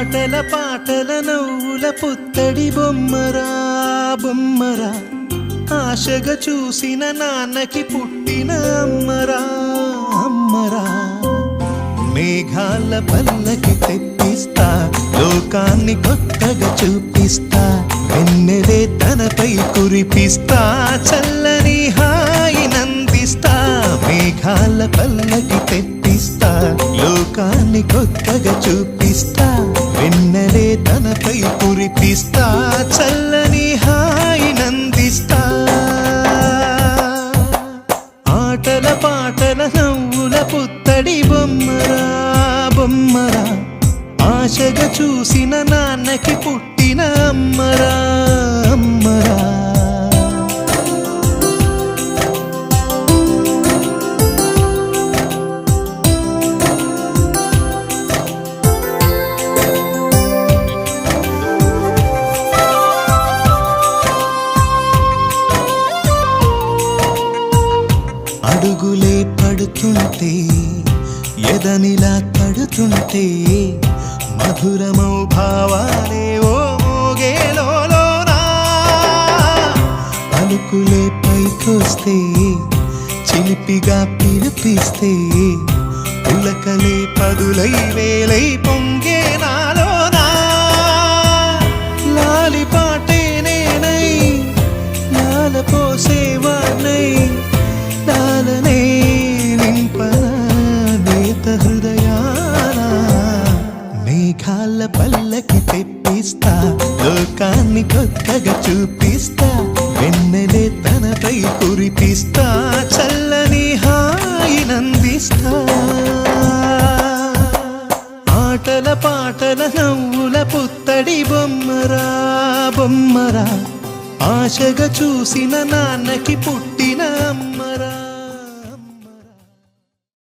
ఆటల పాటల నవ్వుల పుత్తడి బొమ్మరా బొమ్మరా, ఆశగా చూసిన నాన్నకి పుట్టిన అమ్మరా అమ్మరా. మేఘాల పల్లకి తెప్పిస్తా, లోకాన్ని కొత్తగా చూపిస్తా, వెన్నెలే తనపై కురిపిస్తా, చల్లని హాయి నందిస్తా. మేఘాల పల్లకి తెప్పిస్తా, లోకాన్ని కొత్తగా చూపిస్తా, వెన్నెలే తనపై కురిపిస్తా, చల్లని హాయి నందిస్తా. ఆటల పాటల నవ్వుల పుత్తడి బొమ్మరా బొమ్మరా, ఆశగా చూసిన నాన్నకి పుట్టిన అమ్మరా అమ్మరా. అడుగులే పడుతుంటే ఎదనిలా తడుతుంటే, మధురమౌ భావాలే ఓ మోగేలోనా. పలుకులే పైకొస్తే చిలిపిగా పిలిపిస్తే, పులకలే పదులై వేలై పొంగే నాలోనా. లాలి పాటే నేనై లాల పోసేవాణ్ణై, లాలనే నింపనా నేత హృదయాన. మేఘాల పల్లకి తెప్పిస్తా, లోకాన్ని కొత్తగా చూపిస్తా, వెన్నెలే తనపై కురిపిస్తా, చల్లని హాయి నందిస్తా. ఆటల పాటల నవ్వుల పుత్తడి బొమ్మరా బొమ్మరా, ఆశగా చూసిన నాన్నకి పుట్టిన అమ్మరా.